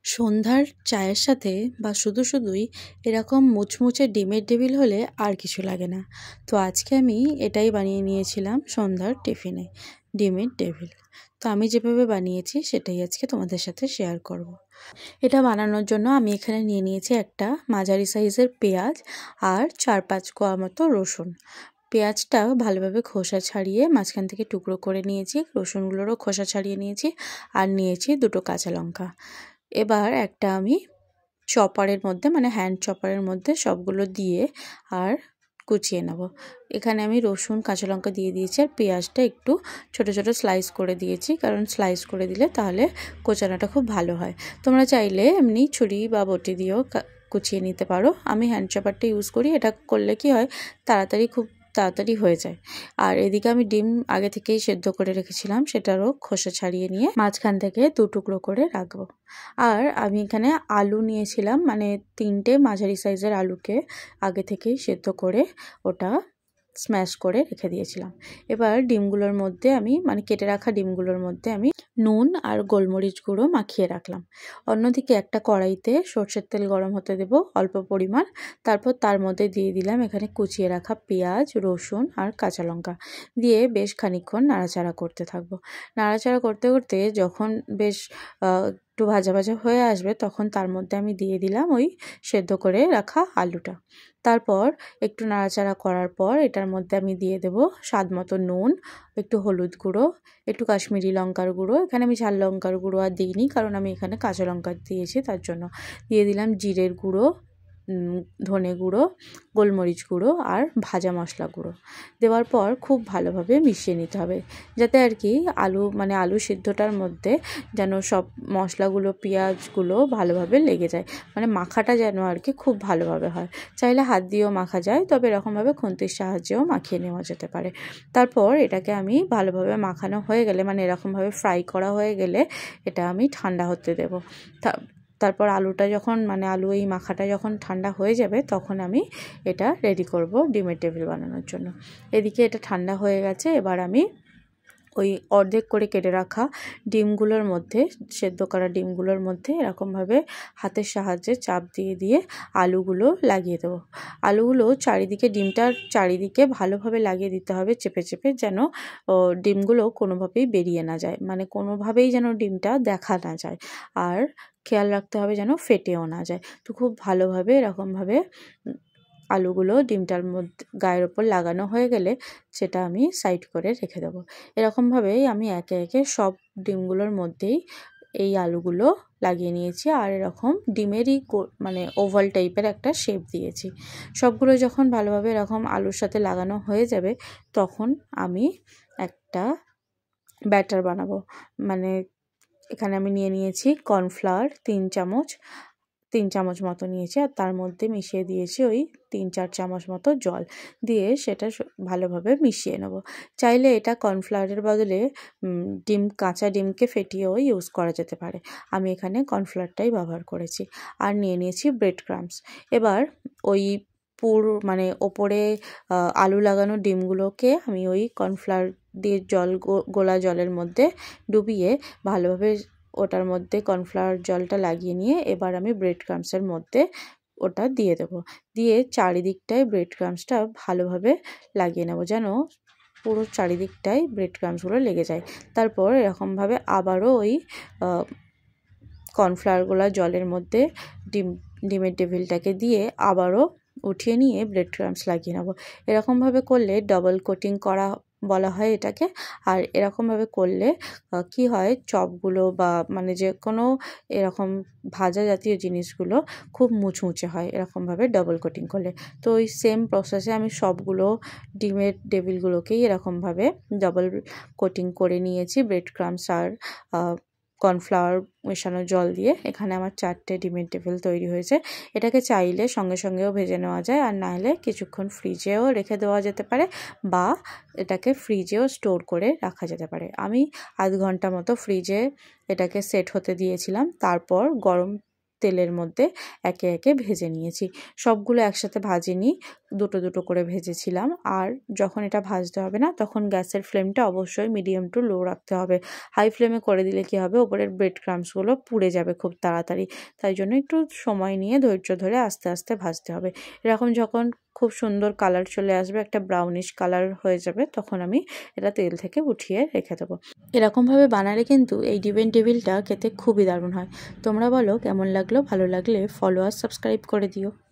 সন্ধ্যার চায়ের সাথে বা শুধুই এরকম মুচমুচে ডিমের টেবিল হলে আর কিছু লাগে না। তো আজকে আমি এটাই বানিয়ে নিয়েছিলাম সন্ধ্যার টিফিনে, ডিমের টেবিল। তো আমি যেভাবে বানিয়েছি সেটাই আজকে তোমাদের সাথে শেয়ার করব। এটা বানানোর জন্য আমি এখানে নিয়ে নিয়েছি একটা মাঝারি সাইজের পেঁয়াজ আর 4-5 কোয়া মতো রসুন। পেঁয়াজটা ভালোভাবে খোসা ছাড়িয়ে মাঝখান থেকে টুকরো করে নিয়েছি, রসুনগুলোরও খোসা ছাড়িয়ে নিয়েছি, আর নিয়েছি 2টো কাঁচা লঙ্কা। এবার একটা আমি চপারের মধ্যে মানে হ্যান্ড চপারের মধ্যে সবগুলো দিয়ে আর কুচিয়ে নেব। এখানে আমি রসুন কাঁচা লঙ্কা দিয়ে দিয়েছি আর পেঁয়াজটা একটু ছোট ছোট স্লাইস করে দিয়েছি, কারণ স্লাইস করে দিলে তাহলে কোচানোটা খুব ভালো হয়। তোমরা চাইলে এমনি ছুরি বা বটি দিয়েও কুচিয়ে নিতে পারো। আমি হ্যান্ড চপারটা ইউজ করি, এটা করলে কি হয় খুব তাড়াতাড়ি হয়ে যায়। আর এদিকে আমি ডিম আগে থেকেই সেদ্ধ করে রেখেছিলাম, সেটারও খোসা ছাড়িয়ে নিয়ে মাঝখান থেকে 2 টুকরো করে রাখবো। আর আমি এখানে আলু নিয়েছিলাম, মানে 3টে মাঝারি সাইজের আলুকে আগে থেকেই সেদ্ধ করে ওটা স্ম্যাশ করে রেখে দিয়েছিলাম। এবার ডিমগুলোর মধ্যে আমি কেটে রাখা ডিমগুলোর মধ্যে আমি নুন আর গোলমরিচ গুঁড়ো মাখিয়ে রাখলাম। অন্যদিকে একটা কড়াইতে সর্ষের তেল গরম হতে দেব অল্প পরিমাণ। তারপর তার মধ্যে দিয়ে দিলাম এখানে কুচিয়ে রাখা পেঁয়াজ, রসুন আর কাঁচা লঙ্কা দিয়ে বেশ খানিকক্ষণ নাড়াচাড়া করতে থাকবো। নাড়াচাড়া করতে করতে যখন বেশ একটু ভাজা ভাজা হয়ে আসবে, তখন তার মধ্যে আমি দিয়ে দিলাম ওই সেদ্ধ করে রাখা আলুটা। তারপর একটু নাড়াচাড়া করার পর এটার মধ্যে আমি দিয়ে দেব স্বাদ মতো নুন, একটু হলুদ গুঁড়ো, একটু কাশ্মীরি লঙ্কার গুঁড়ো। এখানে আমি ঝাল লঙ্কার গুঁড়ো আর দিইনি, কারণ আমি এখানে কাঁচা লঙ্কা দিয়েছি, তার জন্য দিয়ে দিলাম জিরের গুঁড়ো, ধনে গুঁড়ো, গোলমরিচ গুঁড়ো আর ভাজা মশলা গুঁড়ো। দেওয়ার পর খুব ভালোভাবে মিশিয়ে নিতে হবে, যাতে আর কি আলু সিদ্ধটার মধ্যে যেন সব মশলাগুলো পেঁয়াজগুলো ভালোভাবে লেগে যায়, মাখাটা যেন আর কি খুব ভালোভাবে হয়। চাইলে হাত দিয়েও মাখা যায়, তবে এরকমভাবে খুন্তির সাহায্যেও মাখিয়ে নেওয়া যেতে পারে। তারপর এটাকে আমি ভালোভাবে মাখানো হয়ে গেলে, এরকমভাবে ফ্রাই করা হয়ে গেলে এটা আমি ঠান্ডা হতে দেবো। তারপর আলুটা যখন আলু এই মাখাটা যখন ঠান্ডা হয়ে যাবে, তখন আমি এটা রেডি করব ডিমের টেবিল বানানোর জন্য। এদিকে এটা ঠান্ডা হয়ে গেছে। এবার আমি ওই অর্ধেক করে কেটে রাখা ডিমগুলোর মধ্যে, সেদ্ধ করা ডিমগুলোর মধ্যে এরকমভাবে হাতের সাহায্যে চাপ দিয়ে দিয়ে আলুগুলো লাগিয়ে দেবো। আলুগুলো ডিমটার চারিদিকে ভালোভাবে লাগিয়ে দিতে হবে চেপে চেপে, যেন ডিমগুলো কোনোভাবেই বেরিয়ে না যায়, কোনোভাবেই যেন ডিমটা দেখা না যায়। আর খেয়াল রাখতে হবে যেন ফেটেও না যায়। তো খুব ভালোভাবে এরকমভাবে আলুগুলো ডিমটার মধ্যে গায়ের ওপর লাগানো হয়ে গেলে সেটা আমি সাইড করে রেখে দেবো। এরকমভাবেই আমি একে একে সব ডিমগুলোর মধ্যেই এই আলুগুলো লাগিয়ে নিয়েছি, আর এরকম ডিমেরই ওভাল টাইপের একটা শেপ দিয়েছি। সবগুলো যখন ভালোভাবে এরকম আলুর সাথে লাগানো হয়ে যাবে, তখন আমি একটা ব্যাটার বানাবো। এখানে আমি নিয়ে নিয়েছি কর্নফ্লাওয়ার 3 চামচ মতো নিয়েছি, আর তার মধ্যে মিশিয়ে দিয়েছি ওই 3-4 চামচ মতো জল দিয়ে সেটা ভালোভাবে মিশিয়ে নেব। চাইলে এটা কর্নফ্লাওয়ারের বদলে কাঁচা ডিমকে ফেটিয়েও ইউজ করা যেতে পারে। আমি এখানে কর্নফ্লাওয়ারটাই ব্যবহার করেছি। আর নিয়ে নিয়েছি ব্রেড ক্রাম্বস। এবার ওই ওপরে আলু লাগানো ডিমগুলোকে আমি ওই কর্নফ্লাওয়ার দিয়ে গোলা জলের মধ্যে ডুবিয়ে ভালোভাবে ওটার মধ্যে কর্নফ্লাওয়ার জলটা লাগিয়ে নিয়ে এবার আমি ব্রেড ক্রাম্বসের মধ্যে ওটা দিয়ে দেবো। দিয়ে চারিদিকটায় ব্রেড ক্রাম্বসটা ভালোভাবে লাগিয়ে নেব, যেন পুরো চারিদিকটায় ব্রেড ক্রাম্বসগুলো লেগে যায়। তারপর এরকমভাবে আবারও ওই কর্নফ্লাওয়ারগুলো জলের মধ্যে ডিমের টেবিলটাকে দিয়ে আবারও উঠিয়ে নিয়ে ব্রেড ক্রাম্বস লাগিয়ে নেব। এরকমভাবে করলে ডবল কোটিং করা বলা হয় এটাকে। আর এরকমভাবে করলে কি হয়, চপগুলো বা যে কোনো এরকম ভাজা জাতীয় জিনিসগুলো খুব মুচমুচে হয় এরকমভাবে ডবল কোটিং করলে। তো ওই সেম প্রসেসে আমি সবগুলো ডিমের টেবিলগুলোকেই এরকমভাবে ডবল কোটিং করে নিয়েছি ব্রেড ক্রাম্বস আর কর্নফ্লাওয়ার মেশানো জল দিয়ে। এখানে আমার 4টে ডিমের টেবিল তৈরি হয়েছে। এটাকে চাইলে সঙ্গে সঙ্গেও ভেজে নেওয়া যায়, আর না হলে কিছুক্ষণ ফ্রিজেও রেখে দেওয়া যেতে পারে, বা এটাকে ফ্রিজেও স্টোর করে রাখা যেতে পারে। আমি আধ ঘন্টা মতো ফ্রিজে এটাকে সেট হতে দিয়েছিলাম। তারপর গরম তেলের মধ্যে একে একে ভেজে নিয়েছি। সবগুলো একসাথে ভাজিনি, দুটো দুটো করে ভেজেছিলাম। আর যখন এটা ভাজতে হবে না, তখন গ্যাসের ফ্লেমটা অবশ্যই মিডিয়াম টু লো রাখতে হবে। হাই ফ্লেমে করে দিলে কী হবে, ওপরের ব্রেড ক্রাম্বসগুলো পুড়ে যাবে খুব তাড়াতাড়ি। তাই জন্য একটু সময় নিয়ে ধৈর্য ধরে আস্তে আস্তে ভাজতে হবে। এরকম যখন খুব সুন্দর কালার চলে আসবে, একটা ব্রাউনিশ কালার হয়ে যাবে, তখন আমি এটা তেল থেকে উঠিয়ে রেখে দেবো। এরকমভাবে বানালে কিন্তু এই ডিম টেবিলটা খেতে খুবই দারুণ হয়। তোমরা বলো কেমন লাগলো? ভালো লাগলে ফলো আর সাবস্ক্রাইব করে দিও।